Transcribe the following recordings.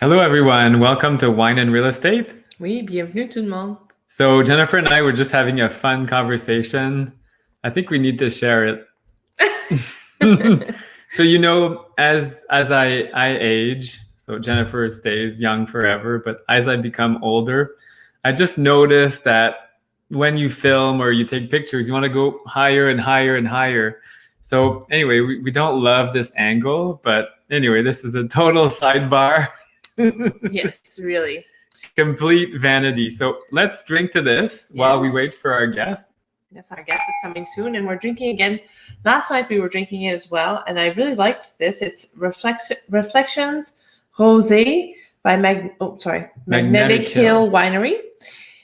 Hello, everyone. Welcome to Wine and Real Estate. Oui, bienvenue tout le monde. So Jennifer and I were just having a fun conversation. I think we need to share it. So as I age, so Jennifer stays young forever, but as I become older, I just noticed that when you film or you take pictures, you want to go higher and higher and higher. So anyway, we don't love this angle, but anyway, this is a total sidebar. Yes, really. Complete vanity. So let's drink to this while we wait for our guest. Yes, our guest is coming soon, and we're drinking again. Last night we were drinking it as well, and I really liked this. It's Reflections Rosé by Magnetic Hill Winery,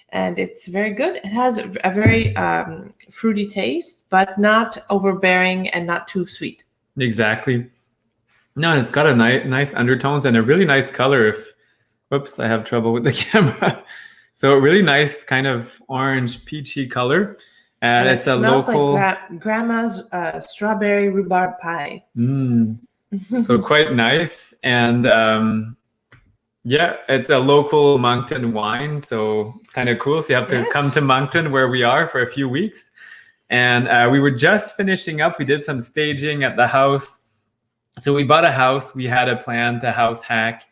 and it's very good. It has a very fruity taste, but not overbearing and not too sweet. Exactly. No, it's got a nice undertones and a really nice color. Whoops, I have trouble with the camera. So a really nice kind of orange peachy color. And it's a local. Like grandma's strawberry rhubarb pie. So quite nice. And it's a local Moncton wine. So it's kind of cool. So you have to come to Moncton where we are for a few weeks. And we were just finishing up. We did some staging at the house. So we bought a house. We had a plan to house hack.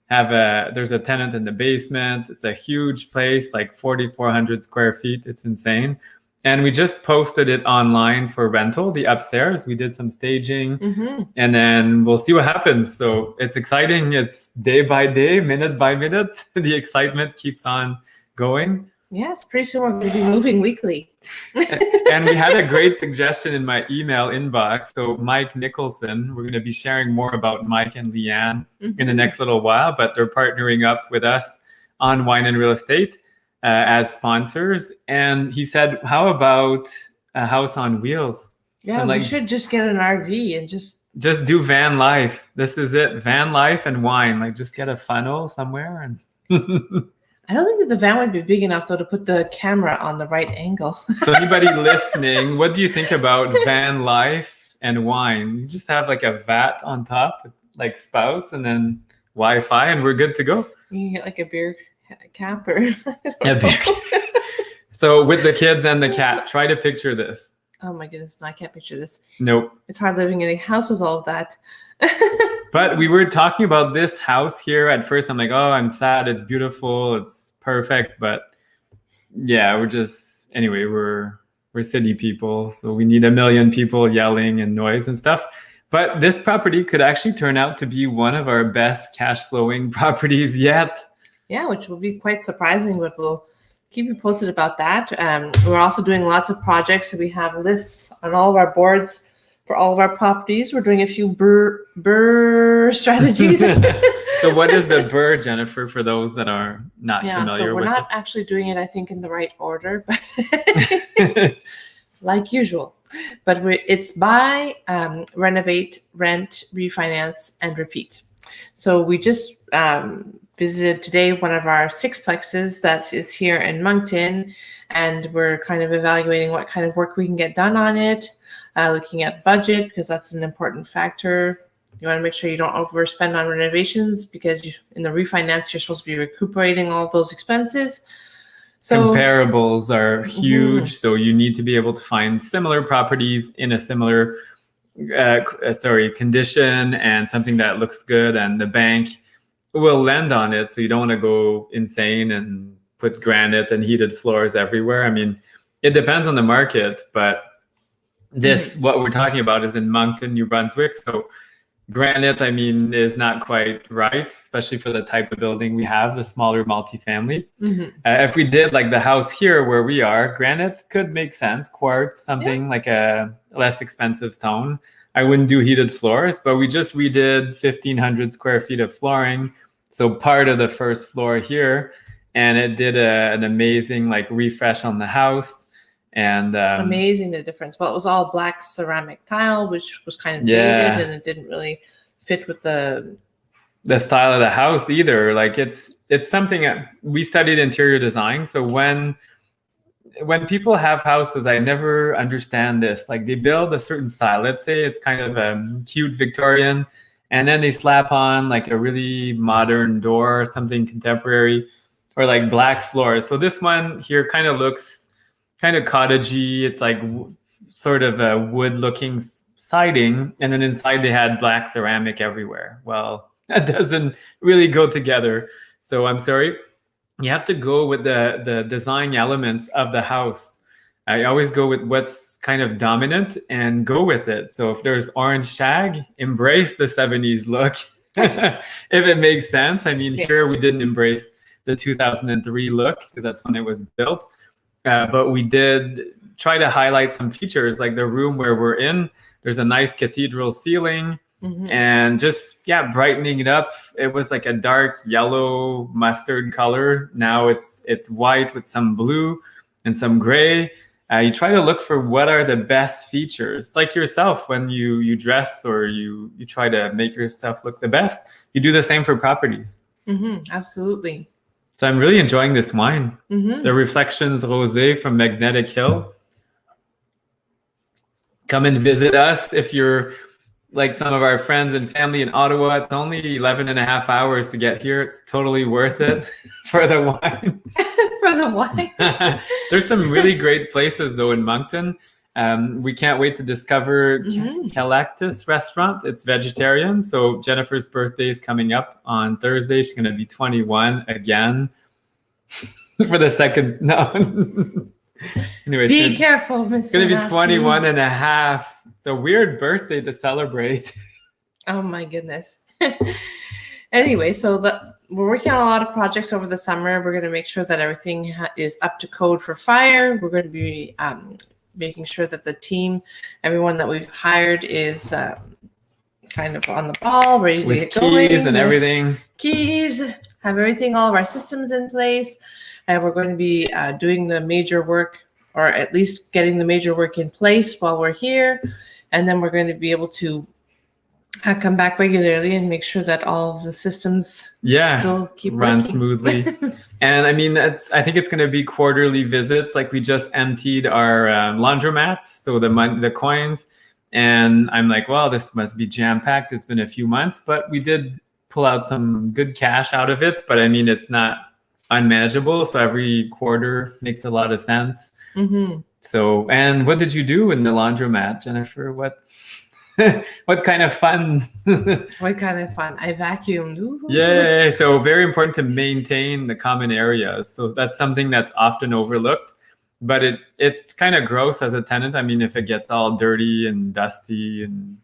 There's a tenant in the basement. It's a huge place, like 4,400 square feet. It's insane. And we just posted it online for rental, the upstairs. We did some staging and then we'll see what happens. So it's exciting. It's day by day, minute by minute. The excitement keeps on going. Yes, pretty soon we're going to be moving weekly. And we had a great suggestion in my email inbox. So Mike Nicholson, we're going to be sharing more about Mike and Leanne in the next little while, but they're partnering up with us on Wine and Real Estate as sponsors. And he said, how about a house on wheels? Yeah, we should just get an RV and just do van life. This is it. Van life and wine. Like just get a funnel somewhere and I don't think that the van would be big enough, though, to put the camera on the right angle. So anybody listening, what do you think about van life and wine? You just have like a vat on top, like spouts, and then Wi-Fi, and we're good to go. You can get like a beer cap or... A beer. So with the kids and the cat, try to picture this. Oh my goodness, no, I can't picture this. Nope. It's hard living in a house with all of that. But we were talking about this house here. At first, I'm like, oh, I'm sad. It's beautiful. It's perfect. But yeah, we're city people. So we need a million people yelling and noise and stuff. But this property could actually turn out to be one of our best cash flowing properties yet. Yeah, which will be quite surprising, but we'll keep you posted about that. We're also doing lots of projects. So we have lists on all of our boards for all of our properties. We're doing a few burr strategies. So what is the burr, Jennifer, for those that are not familiar with it? So we're not actually doing it, I think, in the right order, but like usual. But it's buy, renovate, rent, refinance, and repeat. So we just visited today one of our sixplexes that is here in Moncton, and we're kind of evaluating what kind of work we can get done on it, looking at budget, because that's an important factor. You want to make sure you don't overspend on renovations, because in the refinance, you're supposed to be recuperating all those expenses. So comparables are huge. So you need to be able to find similar properties in a similar condition and something that looks good, and the bank will lend on it. So you don't want to go insane and put granite and heated floors everywhere. I mean, it depends on the market, but what we're talking about is in Moncton, New Brunswick. So granite, I mean, is not quite right, especially for the type of building we have, the smaller multifamily. If we did like the house here where we are, granite could make sense. Quartz, something like a less expensive stone. I wouldn't do heated floors, but we just redid 1,500 square feet of flooring. So part of the first floor here, and it did an amazing like refresh on the house. And amazing the difference. Well, it was all black ceramic tile, which was kind of dated, and it didn't really fit with the style of the house either. Like it's something we studied interior design. So when people have houses, I never understand this. Like they build a certain style. Let's say it's kind of cute Victorian, And then they slap on like a really modern door, something contemporary, or like black floors. So this one here kind of looks kind of cottagey. It's like sort of a wood looking siding. And then inside they had black ceramic everywhere. Well, that doesn't really go together. So I'm sorry. You have to go with the design elements of the house. I always go with what's kind of dominant and go with it. So if there's orange shag, embrace the 70s look. If it makes sense. I mean, here we didn't embrace the 2003 look because that's when it was built. But we did try to highlight some features, like the room where we're in. There's a nice cathedral ceiling. And just brightening it up. It was like a dark yellow mustard color. Now it's white with some blue and some gray. You try to look for what are the best features, like yourself when you dress or you try to make yourself look the best. You do the same for properties. Absolutely. So I'm really enjoying this wine. The Reflections Rosé from Magnetic Hill. Come and visit us if you're like some of our friends and family in Ottawa. It's only 11 and a half hours to get here. It's totally worth it for the wine. For the wine. There's some really great places though in Moncton. We can't wait to discover Calactus restaurant. It's vegetarian. So Jennifer's birthday is coming up on Thursday. She's going to be 21 again for the second. No. Anyway, be careful, Mr. It's going to be 21 and a half. It's a weird birthday to celebrate. Oh my goodness. Anyway, so we're working on a lot of projects over the summer. We're going to make sure that everything is up to code for fire. We're going to be making sure that the team, everyone that we've hired is kind of on the ball, ready to get going. With keys and everything. Keys, have everything, all of our systems in place. And we're going to be doing the major work, or at least getting the major work in place while we're here. And then we're going to be able to come back regularly and make sure that all of the systems still keep run working smoothly. And I mean, I think it's going to be quarterly visits. Like we just emptied our laundromats, so the coins. And I'm like, well, this must be jam-packed. It's been a few months, but we did pull out some good cash out of it. But I mean, it's not unmanageable. So every quarter makes a lot of sense. So, and what did you do in the laundromat, Jennifer? What kind of fun? What kind of fun? I vacuumed. Ooh. Yeah, so very important to maintain the common areas. So that's something that's often overlooked, but it's kind of gross as a tenant. I mean, if it gets all dirty and dusty and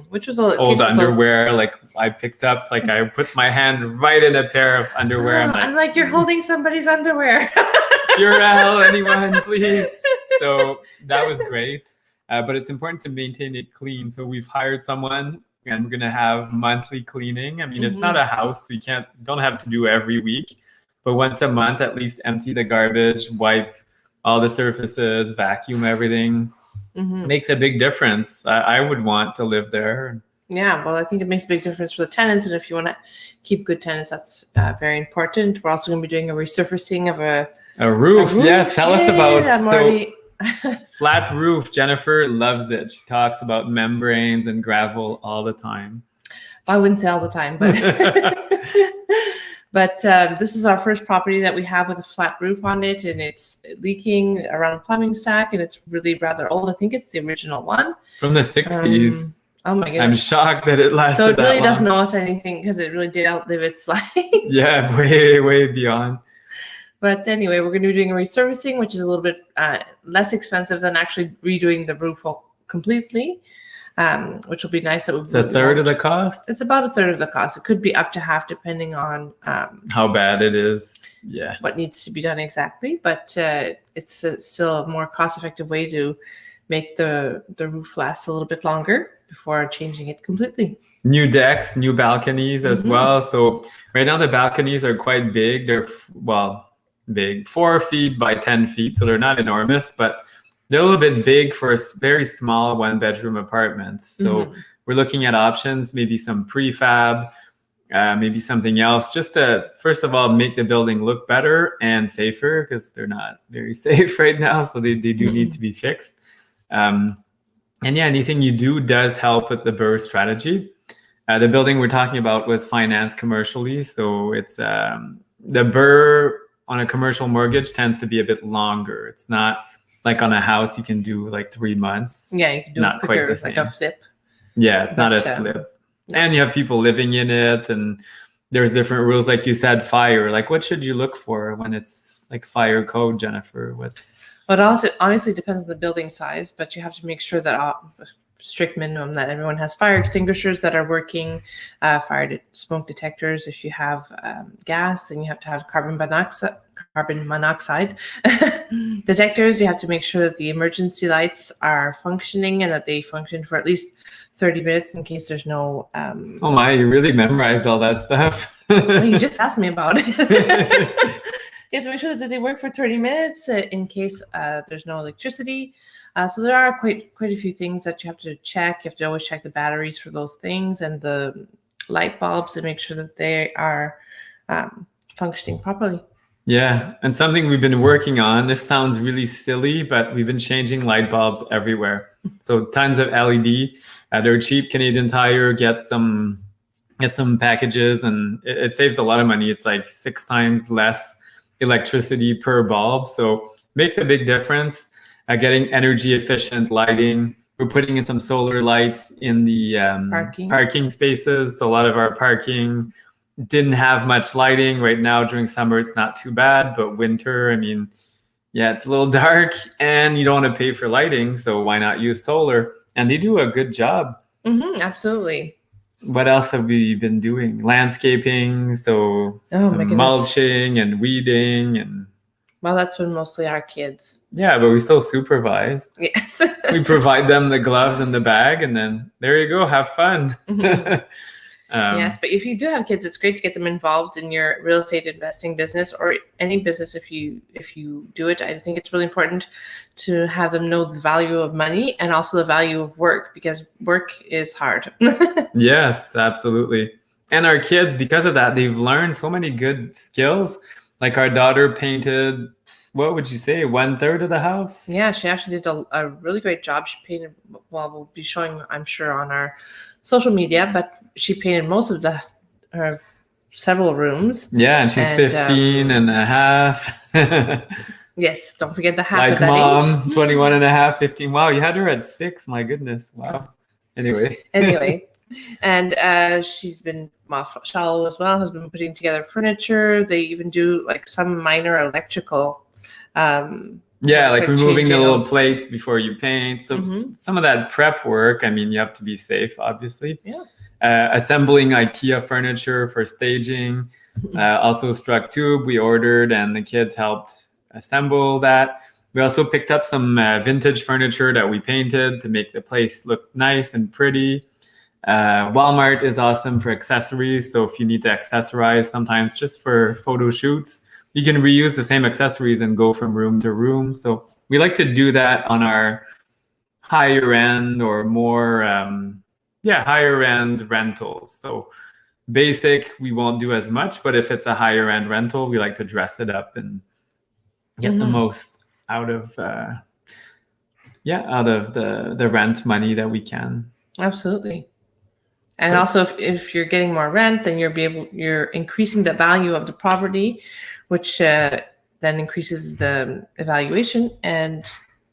which was old underwear, like I picked up, like I put my hand right in a pair of underwear. I'm like, you're holding somebody's underwear. Purell, anyone, please. So that was great. But it's important to maintain it clean. So we've hired someone and we're going to have monthly cleaning. I mean, it's not a house, so you don't have to do every week, but once a month, at least empty the garbage, wipe all the surfaces, vacuum everything. Makes a big difference. I would want to live there. Yeah, well, I think it makes a big difference for the tenants. And if you want to keep good tenants, that's very important. We're also going to be doing a resurfacing of a roof. Yes, tell us about flat roof. Jennifer loves it. She talks about membranes and gravel all the time. I wouldn't say all the time, but but this is our first property that we have with a flat roof on it, and it's leaking around the plumbing stack, and it's really rather old. I think it's the original one from the 60s. Oh my goodness! I'm shocked that it lasted. So it really that doesn't long. owe us anything because it really did outlive its life. Yeah, way beyond. But anyway, we're going to be doing a resurfacing, which is a little bit less expensive than actually redoing the roof completely, which will be nice. It's a third of the cost? It's about a third of the cost. It could be up to half depending on how bad it is. Yeah. What needs to be done exactly. But it's still a more cost-effective way to make the roof last a little bit longer before changing it completely. New decks, new balconies as well. So right now the balconies are quite big. They're, big, 4 feet by 10 feet. So they're not enormous, but they're a little bit big for very small 1-bedroom apartments. So we're looking at options, maybe some prefab, maybe something else, just to, first of all, make the building look better and safer because they're not very safe right now. So they do need to be fixed. And yeah, anything you do does help with the BRRRR strategy. The building we're talking about was financed commercially, so it's the burr on a commercial mortgage tends to be a bit longer. It's not like on a house you can do like 3 months. Yeah, you can do not it quicker, quite the like same. a flip. Yeah, it's not a But, flip. no. And you have people living in it, and there's different rules, like you said, fire. Like, what should you look for when it's like fire code, Jennifer? What's But also, obviously, depends on the building size. But you have to make sure that strict minimum that everyone has fire extinguishers that are working, smoke detectors. If you have gas, then you have to have carbon monoxide detectors. You have to make sure that the emergency lights are functioning and that they function for at least 30 minutes in case there's no. Oh my, you really memorized all that stuff. Well, you just asked me about it. You have to make sure that they work for 30 minutes in case there's no electricity. So there are quite a few things that you have to check. You have to always check the batteries for those things and the light bulbs and make sure that they are functioning properly. Yeah, and something we've been working on, this sounds really silly, but we've been changing light bulbs everywhere. So tons of LED. They're cheap. Canadian Tire, get some packages, and it saves a lot of money. It's like 6 times less electricity per bulb, so makes a big difference. Getting energy efficient lighting. We're putting in some solar lights in the parking spaces. So a lot of our parking didn't have much lighting. Right now during summer it's not too bad, but winter, I mean, yeah, it's a little dark and you don't want to pay for lighting, so why not use solar? And they do a good job. Absolutely. What else have we been doing? Landscaping, so some mulching and weeding. And well, that's been mostly our kids. Yeah, but we still supervise. Yes. We provide them the gloves and the bag, and then there you go, have fun. Yes, but if you do have kids, it's great to get them involved in your real estate investing business or any business. If you do it, I think it's really important to have them know the value of money and also the value of work, because work is hard. Yes, absolutely. And our kids, because of that, they've learned so many good skills. Like our daughter painted, what would you say, 1/3 of the house? Yeah, she actually did a really great job. She painted, well, we'll be showing, I'm sure, on our social media, but she painted most of her several rooms. Yeah, and she's 15 and a half. Yes, don't forget the half like of that mom, age. 21 and a half, 15. Wow, you had her at 6. My goodness. Wow. Anyway. And she's been, Shallow as well, has been putting together furniture. They even do like some minor electrical. Like removing the little plates before you paint. So some of that prep work, I mean, you have to be safe, obviously. Yeah. Assembling IKEA furniture for staging. Also struck tube we ordered, and the kids helped assemble that. We also picked up some vintage furniture that we painted to make the place look nice and pretty. Walmart is awesome for accessories. So if you need to accessorize sometimes just for photo shoots, you can reuse the same accessories and go from room to room. So we like to do that on our higher end or more, higher end rentals. So basic, we won't do as much, but if it's a higher end rental, we like to dress it up and get the most out of the rent money that we can. Absolutely. And also, if you're getting more rent, then you're increasing the value of the property, which then increases the evaluation, and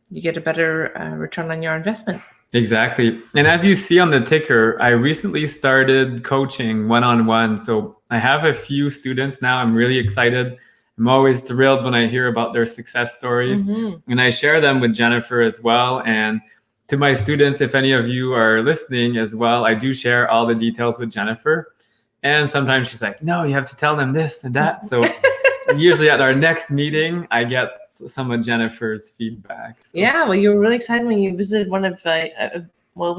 you get a better return on your investment. Exactly. And as you see on the ticker, I recently started coaching one-on-one. So I have a few students now. I'm really excited. I'm always thrilled when I hear about their success stories, and I share them with Jennifer as well. And to my students, if any of you are listening as well, I do share all the details with Jennifer. And sometimes she's like, no, you have to tell them this and that. So usually at our next meeting, I get some of Jennifer's feedback. So. Yeah, well, you were really excited when you visited when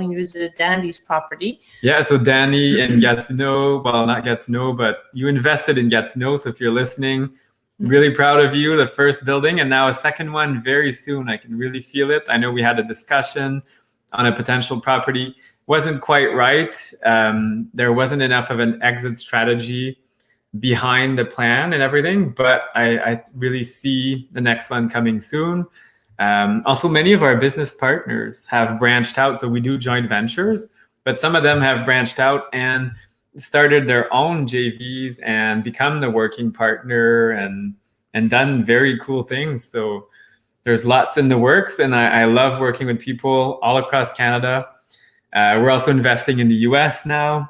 you visited Danny's property. Yeah, so Danny in Gatineau, well, not Gatineau, but you invested in Gatineau. So if you're listening, really proud of you, the first building, and now a second one very soon. I can really feel it. I know we had a discussion on a potential property. Wasn't quite right. There wasn't enough of an exit strategy behind the plan and everything, but I really see the next one coming soon. Also, many of our business partners have branched out. So we do joint ventures, But some of them have branched out and started their own JVs and become the working partner and done very cool things. So there's lots in the works, and I love working with people all across Canada. We're also investing in the US now.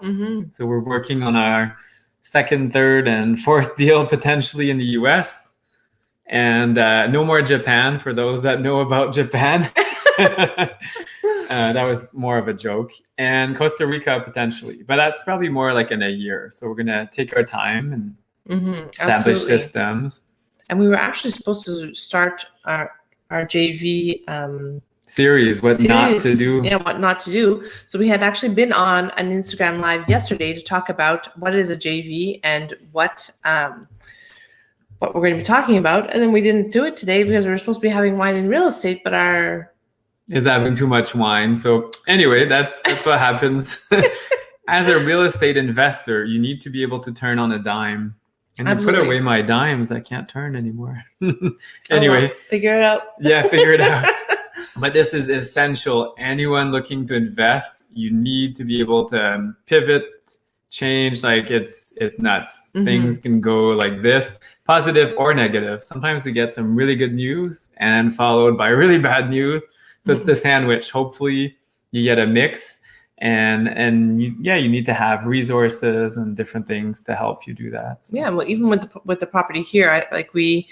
So we're working on our second, third, and fourth deal potentially in the US. And no more Japan for those that know about Japan. That was more of a joke. And Costa Rica potentially, but that's probably more like in a year. So we're gonna take our time and establish systems. And we were actually supposed to start our JV series, what not to do. Yeah, what not to do. So we had actually been on an Instagram live yesterday to talk about what is a JV and what we're going to be talking about. And then we didn't do it today because we were supposed to be having wine in real estate, but our is having too much wine. So anyway, that's what happens. As a real estate investor, you need to be able to turn on a dime. And I put away my dimes. I can't turn anymore. Anyway. Well, figure it out. Yeah, figure it out. But this is essential. Anyone looking to invest, you need to be able to pivot, change. Like it's nuts. Things can go like this, positive or negative. Sometimes we get some really good news and followed by really bad news. So it's the sandwich. Hopefully you get a mix. And you need to have resources and different things to help you do that. So. Yeah, well, even with the property here, we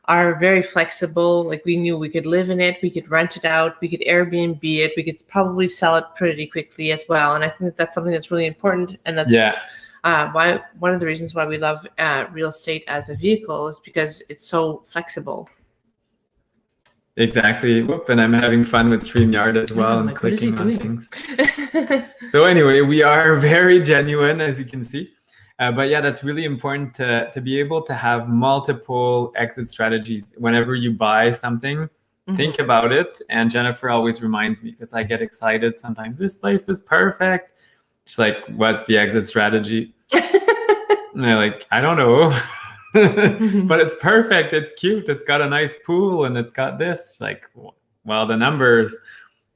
are very flexible. Like we knew we could live in it, we could rent it out, we could Airbnb it, we could probably sell it pretty quickly as well. And I think that's something that's really important. And that's why one of the reasons why we love real estate as a vehicle is because it's so flexible. Exactly. Whoop, and I'm having fun with StreamYard as well and clicking on things. So anyway, we are very genuine, as you can see. But yeah, that's really important to be able to have multiple exit strategies. Whenever you buy something, think about it. And Jennifer always reminds me because I get excited sometimes. This place is perfect. She's like, what's the exit strategy? And I'm like, I don't know. But it's perfect. It's cute. It's got a nice pool and it's got this. Like, well, the numbers.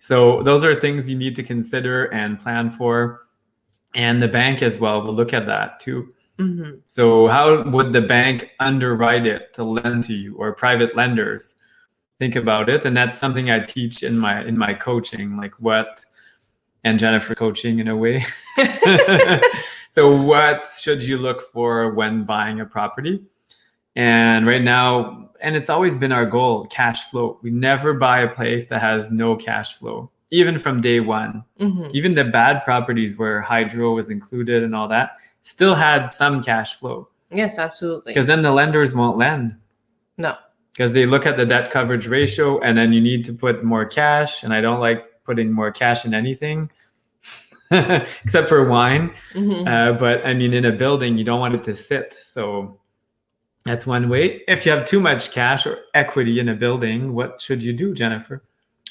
So those are things you need to consider and plan for. And the bank as well will look at that too. So how would the bank underwrite it to lend to you, or private lenders? Think about it. And that's something I teach in my coaching, like what, and Jennifer coaching in a way. So what should you look for when buying a property? And right now, and it's always been our goal, cash flow. We never buy a place that has no cash flow, even from day one. Even the bad properties where hydro was included and all that still had some cash flow. Yes, absolutely. Because then the lenders won't lend. No. Because they look at the debt coverage ratio and then you need to put more cash. And I don't like putting more cash in anything. Except for wine. But I mean, in a building, you don't want it to sit. So that's one way. If you have too much cash or equity in a building, what should you do, Jennifer?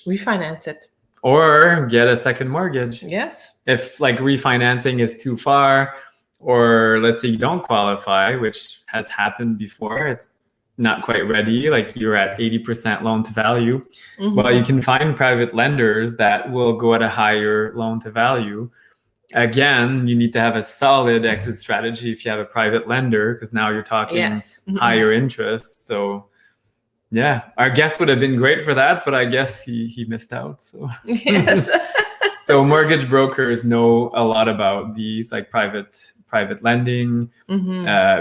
Refinance it. Or get a second mortgage. Yes. If like refinancing is too far, or let's say you don't qualify, which has happened before, it's not quite ready, like you're at 80% loan to value. Well, you can find private lenders that will go at a higher loan to value. Again, you need to have a solid exit strategy if you have a private lender, because now you're talking higher interest. So yeah, our guest would have been great for that, but I guess he missed out. So yes. So mortgage brokers know a lot about these, like private lending,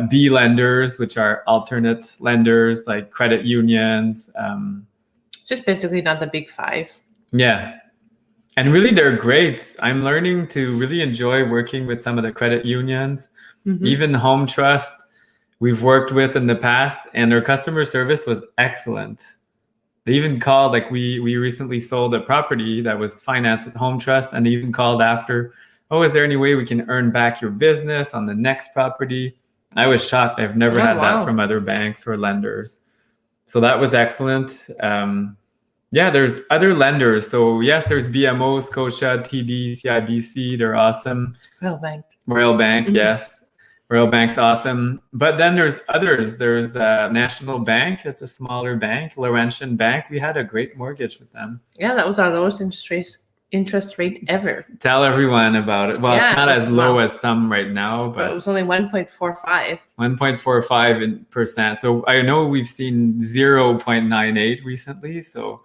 B lenders, which are alternate lenders, like credit unions. Just basically not the big five. Yeah. And really, they're great. I'm learning to really enjoy working with some of the credit unions, even Home Trust we've worked with in the past, and their customer service was excellent. They even called, like we recently sold a property that was financed with Home Trust, and they even called after, oh, is there any way we can earn back your business on the next property? I was shocked. I've never had that from other banks or lenders. So that was excellent. Yeah, there's other lenders. So yes, there's BMO, Scotia, TD, CIBC. They're awesome. Royal Bank, yes. Royal Bank's awesome. But then there's others. There's National Bank. It's a smaller bank. Laurentian Bank. We had a great mortgage with them. Yeah, that was our lowest interest rate ever. Tell everyone about it. Well, Yeah, it's not it was as low low. as some right now, But it but was only 1.45. 1.45%. So I know we've seen 0.98 recently. So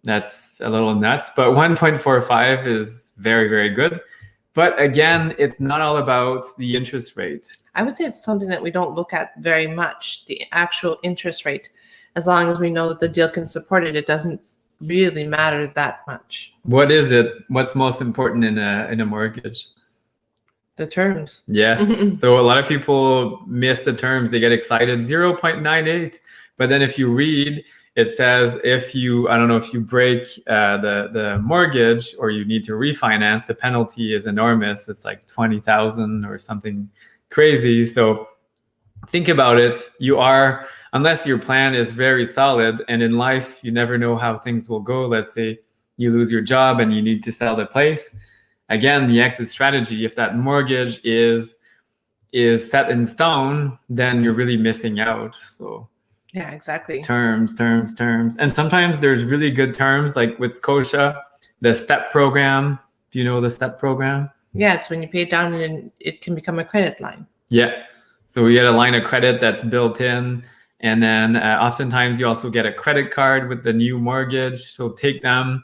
that's a little nuts. But 1.45 is very, very good. But again, it's not all about the interest rate. I would say it's something that we don't look at very much, the actual interest rate. As long as we know that the deal can support it, it doesn't really matter that much. What is it? What's most important in a mortgage? The terms. Yes. So a lot of people miss the terms. They get excited, 0.98. But then if you read, it says if you, I don't know, if you break the mortgage or you need to refinance, the penalty is enormous. It's like 20,000 or something crazy. So think about it. You are, unless your plan is very solid, and in life, you never know how things will go. Let's say you lose your job and you need to sell the place. Again, the exit strategy, if that mortgage is set in stone, then you're really missing out. So yeah, exactly. Terms. And sometimes there's really good terms, like with Scotia, the STEP program. Do you know the STEP program? Yeah, it's when you pay it down and it can become a credit line. Yeah. So we get a line of credit that's built in. And then oftentimes you also get a credit card with the new mortgage. So take them,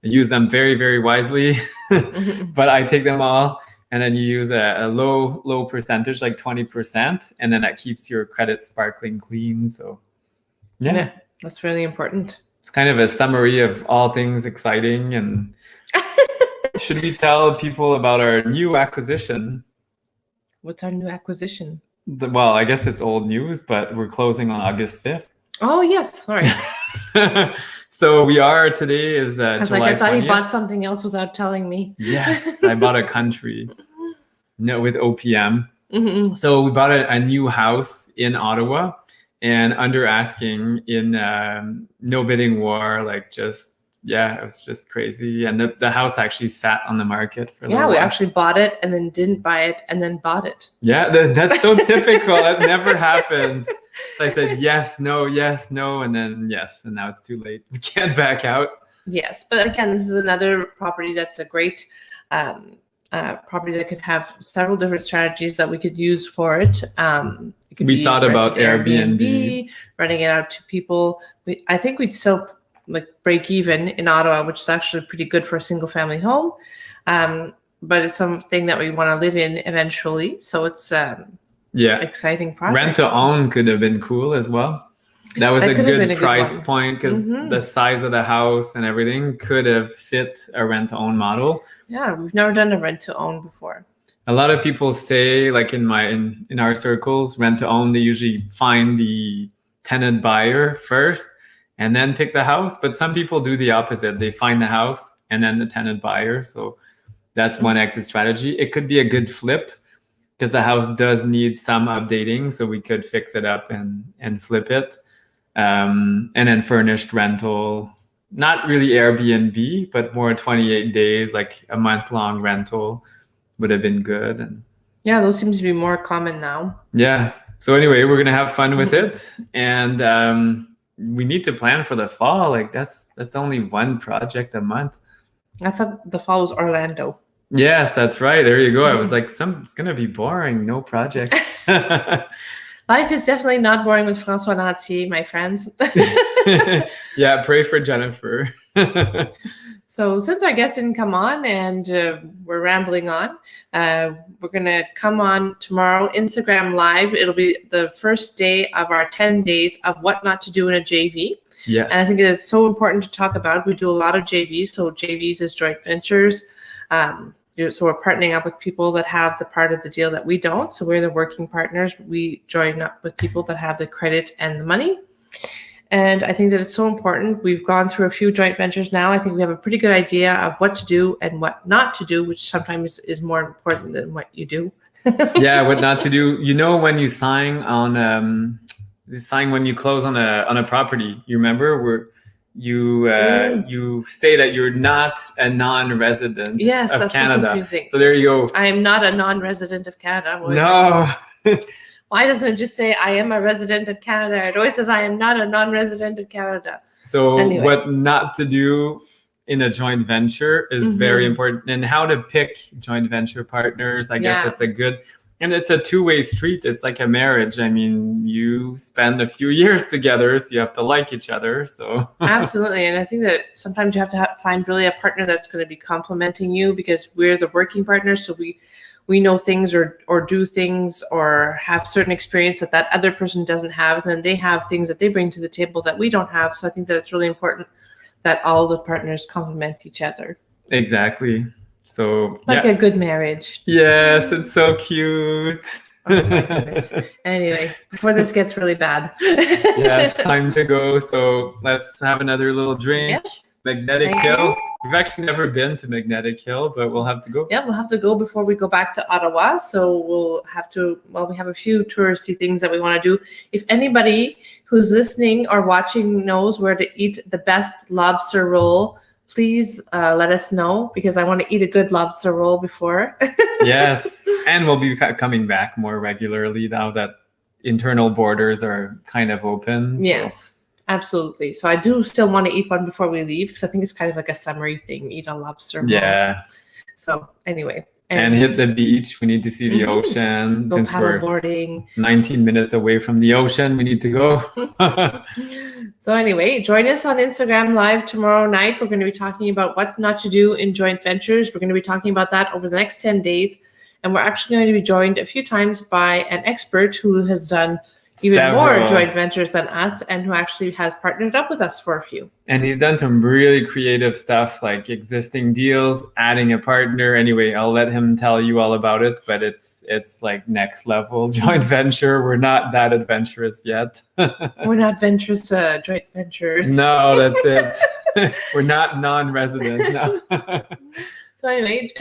use them very, very wisely. But I take them all. And then you use a low percentage, like 20%. And then that keeps your credit sparkling clean. So yeah, that's really important. It's kind of a summary of all things exciting. And should we tell people about our new acquisition? What's our new acquisition? Well, I guess it's old news, but we're closing on August 5th. Oh, yes. Sorry. So we are, today is July 20th. I was like, I thought you bought something else without telling me. Yes, I bought a country with OPM. So we bought a new house in Ottawa, and under asking in no bidding war, like just, it was just crazy. And the house actually sat on the market for a little while. We actually bought it and then didn't buy it and then bought it. Yeah, that's so typical. That never happens. So I said yes, no, and then yes, and now it's too late. We can't back out. Yes, but again, this is another property that's a great property that could have several different strategies that we could use for it. We thought about Airbnb, renting it out to people. I think we'd still break even in Ottawa, which is actually pretty good for a single family home. But it's something that we want to live in eventually. So it's exciting project. Rent to own could have been cool as well. That was a good price point because the size of the house and everything could have fit a rent to own model. Yeah, we've never done a rent to own before. A lot of people say, like in our circles, rent to own, they usually find the tenant buyer first and then pick the house. But some people do the opposite. They find the house and then the tenant buyer. So that's one exit strategy. It could be a good flip because the house does need some updating. So we could fix it up and flip it. And then furnished rental, not really Airbnb, but more 28 days, like a month-long rental would have been good. And yeah, those seem to be more common now. Yeah. So anyway, we're gonna have fun with it, and we need to plan for the fall. Like that's only one project a month. I thought the fall was Orlando. Yes, that's right. There you go. I was like, it's gonna be boring. No project. Life is definitely not boring with François Nantier, my friends. Yeah, pray for Jennifer. So since our guest didn't come on and we're rambling on, we're going to come on tomorrow, Instagram Live. It'll be the first day of our 10 days of what not to do in a JV. Yes. And I think it is so important to talk about. We do a lot of JVs. So JVs is joint ventures. So we're partnering up with people that have the part of the deal that we don't. So we're the working partners. We join up with people that have the credit and the money. And I think that it's so important. We've gone through a few joint ventures now. I think we have a pretty good idea of what to do and what not to do, which sometimes is more important than what you do. Yeah, what not to do. You know, when you sign on, when you close on a property, you remember where you say that you're not a non-resident of that's Canada. So confusing. So there you go. I am not a non-resident of Canada. No. Why doesn't it just say I am a resident of Canada? It always says I am not a non-resident of Canada. So anyway. What not to do in a joint venture is very important, and how to pick joint venture partners. I guess it's and it's a two-way street. It's like a marriage. I mean, you spend a few years together, so you have to like each other. So absolutely. And I think that sometimes you have to find really a partner that's going to be complementing you, because we're the working partners. So we know things or do things or have certain experience that other person doesn't have. And then they have things that they bring to the table that we don't have. So I think that it's really important that all the partners complement each other. Exactly. So like a good marriage. Yes, it's so cute. Oh my goodness. Anyway, before this gets really bad. Yes, time to go. So let's have another little drink. Yes. Magnetic Hill. We've actually never been to Magnetic Hill, but we'll have to go. Yeah, we'll have to go before we go back to Ottawa. So we'll have to, we have a few touristy things that we want to do. If anybody who's listening or watching knows where to eat the best lobster roll, please let us know, because I want to eat a good lobster roll before. Yes, and we'll be coming back more regularly now that internal borders are kind of open. So. Yes. Absolutely. So I do still want to eat one before we leave, because I think it's kind of like a summery thing, eat a lobster roll. Yeah. So anyway. And hit the beach. We need to see the ocean. Go Since we're paddleboarding. 19 minutes away from the ocean, we need to go. So anyway, join us on Instagram Live tomorrow night. We're going to be talking about what not to do in joint ventures. We're going to be talking about that over the next 10 days. And we're actually going to be joined a few times by an expert who has done even more joint ventures than us, and who actually has partnered up with us for a few. And he's done some really creative stuff, like existing deals, adding a partner. Anyway, I'll let him tell you all about it, but it's like next level joint venture. We're not that adventurous yet. We're not venturous joint ventures. No, that's it. We're not non-resident. No. So anyway,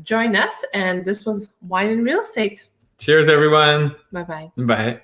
join us. And this was Wine and Real Estate. Cheers, everyone. Bye-bye. Bye.